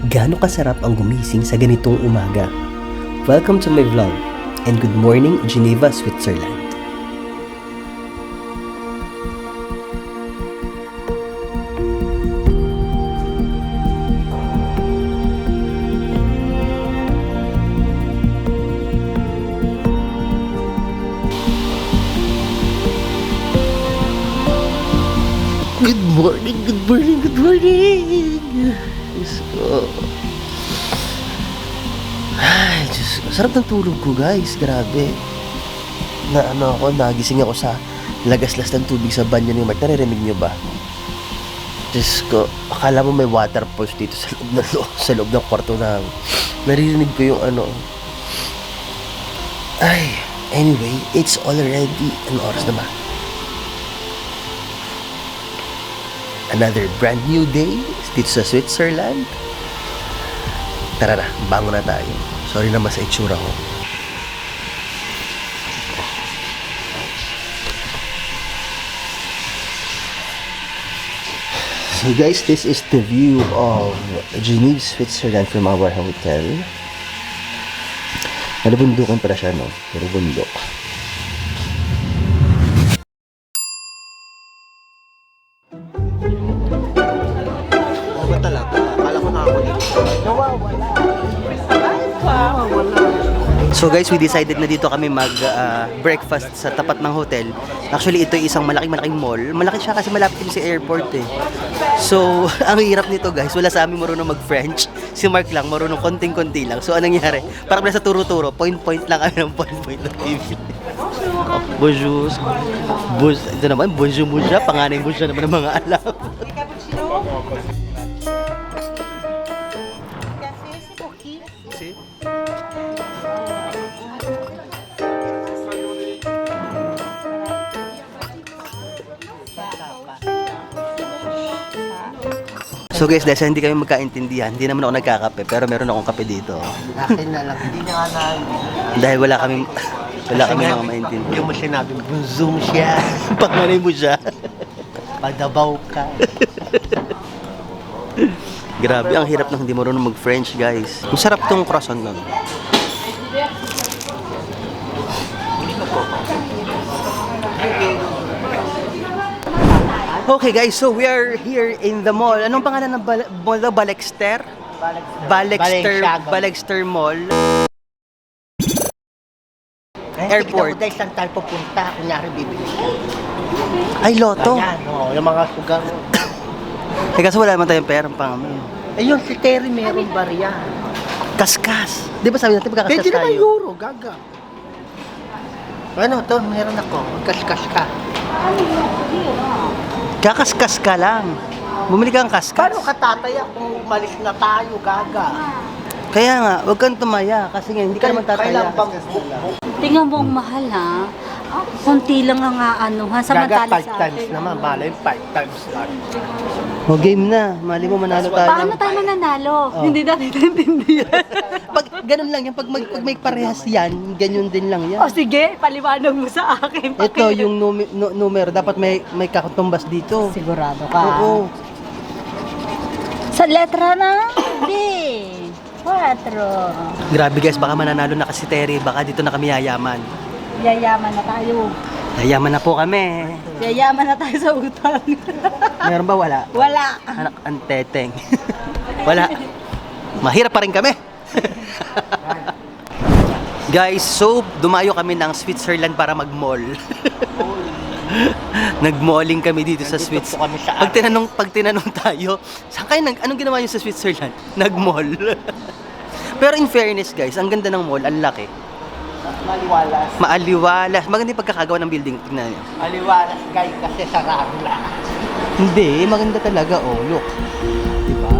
Gaano kasarap ang gumising sa ganitong umaga? Welcome to my vlog and good morning Geneva, Switzerland. Good morning, good morning, good morning! Diyos ko. Ay, Diyos ko. Sarap ng tulog ko, guys. Grabe. Nagising ako sa lagaslas ng tubig sa banyo ni Mark. Naririnig nyo ba? Diyos ko. Akala mo may water pulse dito sa loob ng kwarto na naririnig ko yung Ay, anyway, it's already an oras na ba? Another brand new day dito sa Switzerland. Tara na, bangon na tayo. Sorry naman sa itsura ko. So guys, this is the view of Geneva, Switzerland from our hotel. Nalabundukan pala siya, no? Pero bundok. So guys, we decided na dito kami breakfast sa tapat ng hotel. Actually, ito ay isang malaking mall. Malaki siya kasi malapit din sa airport eh. So, ang hirap nito guys, wala sa amin marunong mag-French. Si Mark lang, marunong konting-konti lang. So, anong nangyari? Parang nasa turo-turo, point-point lang kami ng point-point ng TV. Bonjour. Ito naman, bonjour mo siya. Panganay mo siya naman ng mga alam. So guys, dahil hindi kami magkaintindihan, hindi naman ako nagkakape, pero meron akong kape dito. Akin na lang, hindi nga na. Dahil wala kami mga maintindihan. Hindi mo sinabing bunzum siya. Panganay mo siya. Padabaw ka. Grabe, ang hirap ng hindi marunong mag-French, guys. Ang sarap tong croissant nun. Okay guys, so we are here in the mall. Anong pangalan ng mall daw? Balexter Mall. Airport. Dahil saan tayo pupunta, kunyari bibili ka. Ay, loto. Ayan, yung mga sugar. Eh, kaso wala naman tayong perang pang Ayun, si Terry meron ba riyan? Kaskas. Di ba sabi natin magkakaskas Pwede naman tayo? euro, gaga. Ano, to, meron ako. Kaskas ka. Kakaskas ka lang. Bumili ka ng kaskas. Paano ka tataya kung umalis na tayo, gaga? Kaya nga, huwag kang tumaya. Kasi nga, hindi ka naman tataya. Tingnan mo ang mahal ha. Kunti lang ang Gaga, ha. Samantala 5 sa times atin. naman. Malay, 5 times lang. O, game na. Mali mo manalo tayo. Paano tayo mananalo? Oh. Hindi natin naintindihan. Pag ganun lang yan, pag may parehas yan, ganyan din lang yan. O sige, paliwanag mo sa akin. Ito, yung numero, dapat may katumbas dito. Sigurado ka. Oo. Sa letra na B. 4. Grabe guys, baka mananalo na kasi Terry. Baka dito na kami yayaman. Yayaman na tayo. Yayaman na po kami. Yayaman na tayo sa utang. Meron ba? Wala. Wala. Anak, anteteng. Wala. Mahirap pa rin kami. Guys, so dumayo kami ng Switzerland para mag-mall. Nag-malling kami dito sa Switzerland. Kami sa Pag tinanong tayo, saan kayo anong ginawa niyo sa Switzerland? Nag-mall. Pero in fairness guys, ang ganda ng mall, ang laki. Maliwalas. Maaliwalas. Maganda yung pagkakagawa ng building. Tignan niyo. Maliwalas, guys, kasi sarado lahat. Hindi, maganda talaga. Oh, look. Diba?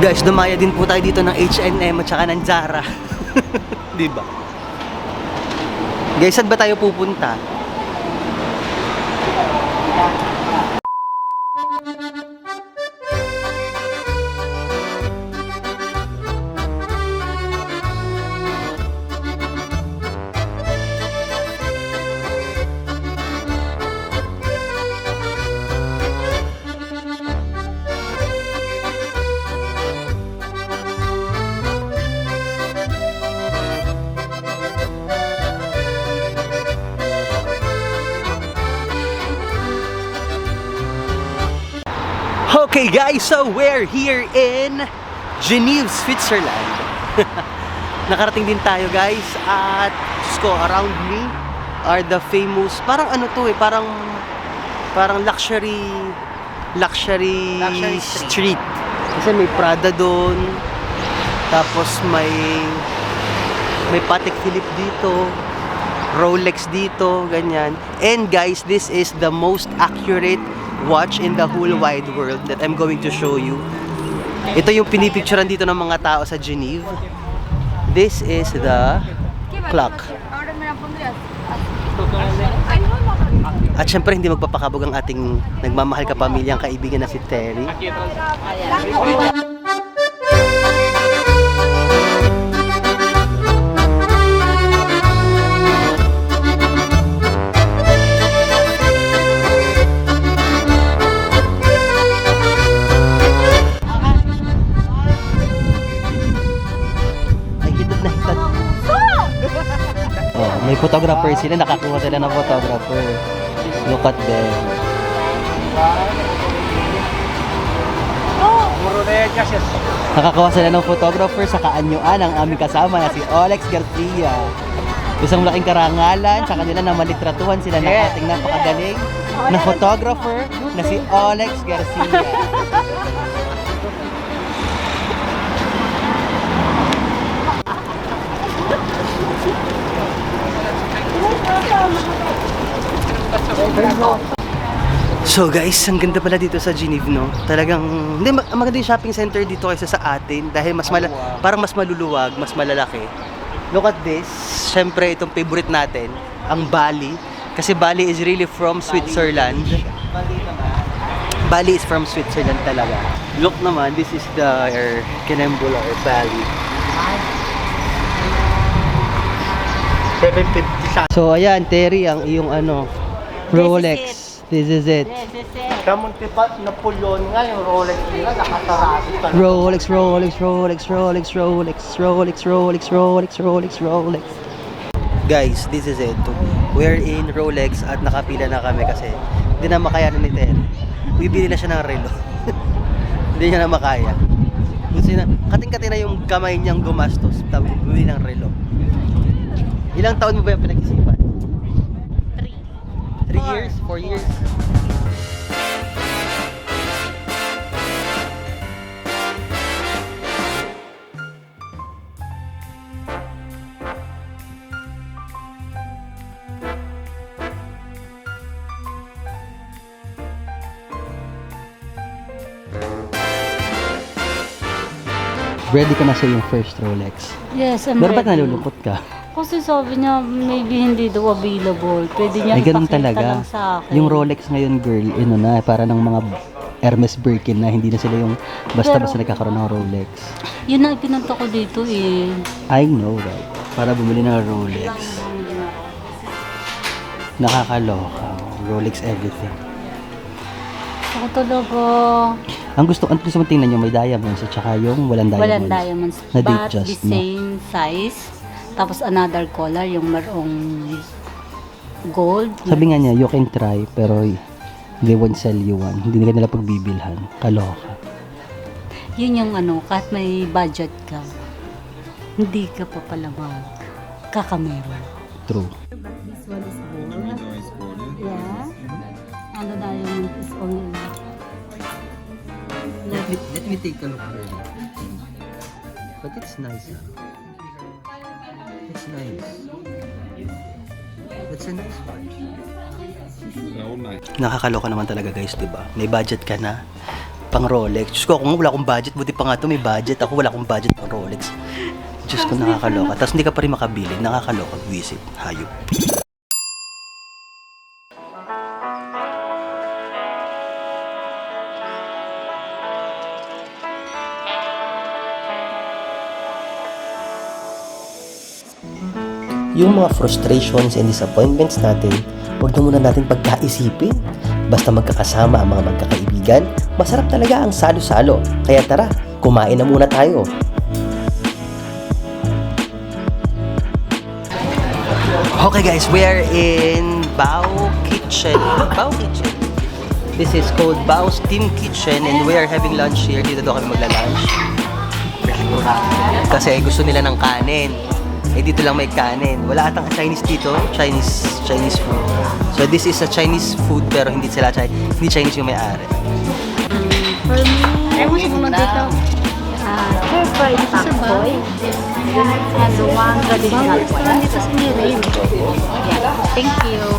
Guys, dumaya din po tayo dito ng H&M at saka ng Zara. Diba? Guys, saan ba tayo pupunta? Okay guys, so we're here in Geneva, Switzerland. Nakarating din tayo guys at Diyos ko, around me are the famous, parang ano to eh, parang luxury street. Kasi may Prada doon, tapos may Patek Philippe dito, Rolex dito, ganyan. And guys, this is the most accurate watch in the whole wide world that I'm going to show you. Ito yung pinipicturean dito ng mga tao sa Geneva. This is the clock. At syempre hindi magpapakabog ang ating nagmamahal kapamilyang kaibigan na si Terry. May photographer sila, nakakuha sila ng photographer. Look at them. Nakakuha sila ng photographer sa kaanyuan ang aming kasama na si Alex Garcia. Isang laking karangalan sa kanila na malitratuhan sila ng ating napakagaling na photographer na si Alex Garcia. So guys, ang ganda pala dito sa Geneva, no? Talagang, hindi, maganda yung shopping center dito kaysa sa atin dahil parang mas maluluwag, mas malalaki. Look at this. Siyempre, itong favorite natin, ang Bali. Kasi Bali is really from Switzerland. Bali is from Switzerland talaga. Look naman, this is the Kinembula or Bali. 750 So ayan, Terry, ang iyong Rolex. This is it. Kamunti pa, Napoleon nga yung Rolex nila, nakasarado pa. Rolex, Rolex, Rolex, Rolex, Rolex, Rolex, Rolex, Rolex, Rolex, Rolex. Guys, this is it. We're in Rolex at nakapila na kami kasi hindi na makaya ni Terry. Bibili na siya ng relo. Hindi niya na makaya. Gusto na, kating-kati na yung kamay niyang gumastos, tapos bibili ng relo. Ilang taon mo ba yung pinag-isipan? 3 years? 4 years? Ready ka na sa yung first Rolex? Yes, I'm Pero ba't ready. nalulungkot ka? Kasi sabi niya, maybe hindi daw available. Pwede niya Ay, ganun ipakita talaga. lang sa akin. Yung Rolex ngayon, girl, para ng mga Hermes Birkin na hindi na sila yung basta-basta nagkakaroon ng Rolex. Yun ang pinunta ko dito eh. I know, right? Para bumili ng Rolex. Nakakaloka. Rolex everything. Ako talaga. Ang gusto mong tingnan nyo, may diamonds at saka yung walang diamonds. Walang diamonds. Na But date just, the same size. Tapos another color, yung marong gold. Sabi nga niya, you can try, pero they won't sell you one. Hindi ka nila pagbibilhan. Kaloka. Yun yung kahit may budget ka, hindi ka pa pala kakameron. True. This one is gold. Yeah. Ano diamond is only. Let me take a look here. But it's nice. It's nice. It's a nice watch. Nakakaloka naman talaga guys, di ba? May budget ka na pang Rolex. Diyos ko, kung wala akong budget, buti pa nga ito may budget. Ako wala akong budget pang Rolex. Diyos ko, nakakaloka. Tapos hindi ka pa rin makabili. Nakakaloka. Visit. Hayop. Yung mga frustrations and disappointments natin, huwag na muna natin pagkaisipin. Basta magkakasama ang mga magkakaibigan, masarap talaga ang salo-salo. Kaya tara, kumain na muna tayo. Okay guys, we are in Bao Kitchen. Bao Kitchen. This is called Bao's Team Kitchen and we are having lunch here. Dito daw kami magla-lunch. Kasi gusto nila ng kanin. Eh dito lang may kanin. Wala atang Chinese dito. Chinese food. So this is a Chinese food pero hindi hindi Chinese yung may-ari. For me, ayaw mo sumunod dito. Stir-fried pakboy. And one traditional one. Dito sa Mirin. Yeah, thank you.